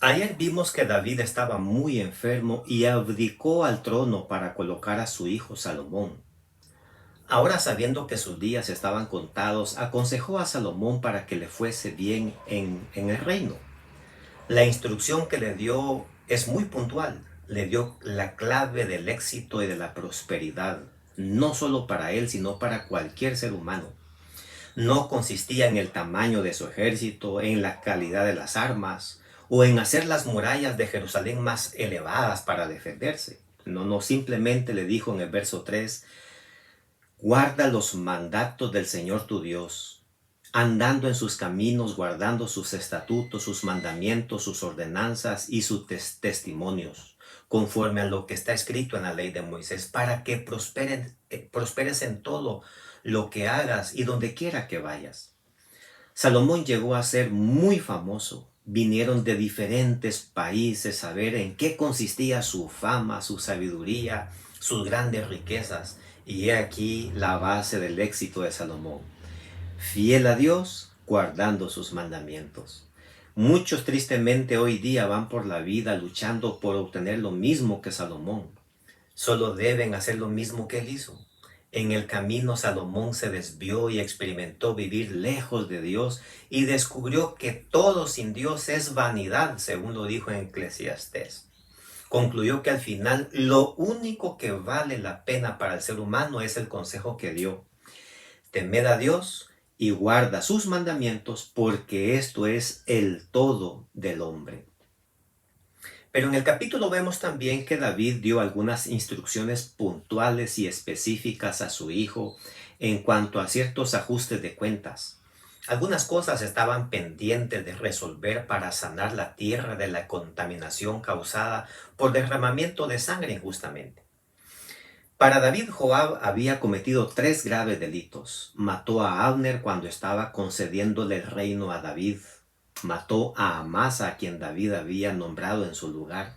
Ayer vimos que David estaba muy enfermo y abdicó al trono para colocar a su hijo Salomón. Ahora, sabiendo que sus días estaban contados, aconsejó a Salomón para que le fuese bien en el reino. La instrucción que le dio es muy puntual. Le dio la clave del éxito y de la prosperidad, no solo para él, sino para cualquier ser humano. No consistía en el tamaño de su ejército, en la calidad de las armas o en hacer las murallas de Jerusalén más elevadas para defenderse. No, simplemente le dijo en el verso 3: guarda los mandatos del Señor tu Dios, andando en sus caminos, guardando sus estatutos, sus mandamientos, sus ordenanzas y sus testimonios, conforme a lo que está escrito en la ley de Moisés, para que prosperes en todo lo que hagas y donde quiera que vayas. Salomón llegó a ser muy famoso. Vinieron de diferentes países a ver en qué consistía su fama, su sabiduría, sus grandes riquezas. Y he aquí la base del éxito de Salomón: fiel a Dios, guardando sus mandamientos. Muchos tristemente hoy día van por la vida luchando por obtener lo mismo que Salomón. Solo deben hacer lo mismo que él hizo. En el camino Salomón se desvió y experimentó vivir lejos de Dios y descubrió que todo sin Dios es vanidad, según lo dijo en Eclesiastés. Concluyó que al final lo único que vale la pena para el ser humano es el consejo que dio: temed a Dios y guarda sus mandamientos, porque esto es el todo del hombre. Pero en el capítulo vemos también que David dio algunas instrucciones puntuales y específicas a su hijo en cuanto a ciertos ajustes de cuentas. Algunas cosas estaban pendientes de resolver para sanar la tierra de la contaminación causada por derramamiento de sangre injustamente. Para David, Joab había cometido 3 graves delitos. Mató a Abner cuando estaba concediéndole el reino a David. Mató a Amasa, a quien David había nombrado en su lugar.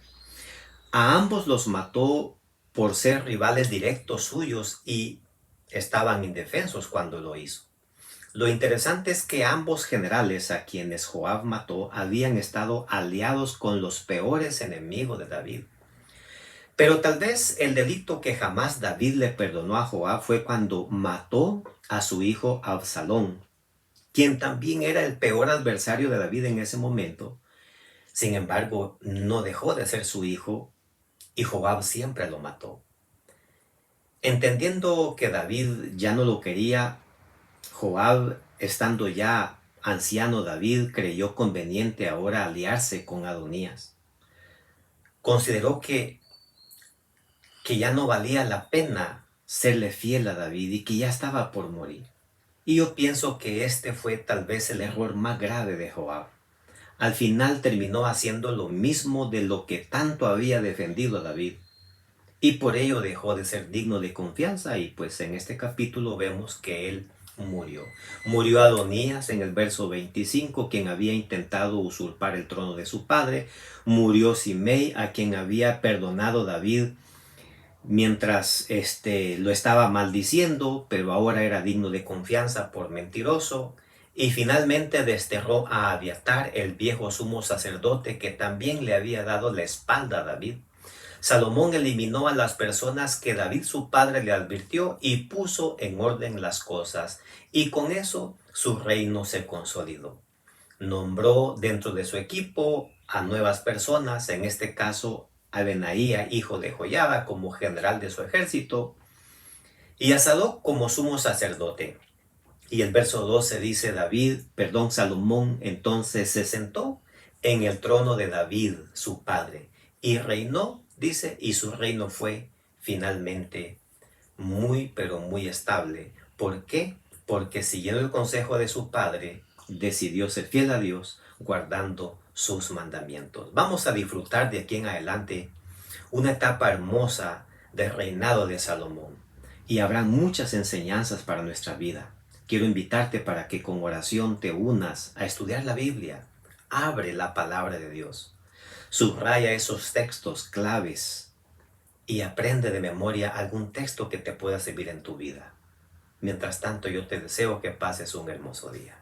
A ambos los mató por ser rivales directos suyos y estaban indefensos cuando lo hizo. Lo interesante es que ambos generales a quienes Joab mató habían estado aliados con los peores enemigos de David. Pero tal vez el delito que jamás David le perdonó a Joab fue cuando mató a su hijo Absalón, quien también era el peor adversario de David en ese momento. Sin embargo, no dejó de ser su hijo y Joab siempre lo mató. Entendiendo que David ya no lo quería, Joab, estando ya anciano David, creyó conveniente ahora aliarse con Adonías. Consideró que ya no valía la pena serle fiel a David y que ya estaba por morir. Y yo pienso que este fue tal vez el error más grave de Joab. Al final terminó haciendo lo mismo de lo que tanto había defendido a David. Y por ello dejó de ser digno de confianza, y pues en este capítulo vemos que él murió. Murió Adonías en el verso 25, quien había intentado usurpar el trono de su padre. Murió Simei, a quien había perdonado David mientras lo estaba maldiciendo, pero ahora era digno de confianza por mentiroso. Y finalmente desterró a Abiatar, el viejo sumo sacerdote, que también le había dado la espalda a David. Salomón eliminó a las personas que David su padre le advirtió y puso en orden las cosas, y con eso su reino se consolidó. Nombró dentro de su equipo a nuevas personas, en este caso a Benaía, hijo de Joiada, como general de su ejército, y a Sadoc como sumo sacerdote. Y el verso 12 dice: Salomón entonces se sentó en el trono de David, su padre, y reinó, dice, y su reino fue finalmente muy, pero muy estable. ¿Por qué? Porque siguiendo el consejo de su padre, decidió ser fiel a Dios, guardando sus mandamientos. Vamos a disfrutar de aquí en adelante una etapa hermosa del reinado de Salomón, y habrá muchas enseñanzas para nuestra vida. Quiero invitarte para que con oración te unas a estudiar la Biblia. Abre la palabra de Dios. Subraya esos textos claves y aprende de memoria algún texto que te pueda servir en tu vida. Mientras tanto, yo te deseo que pases un hermoso día.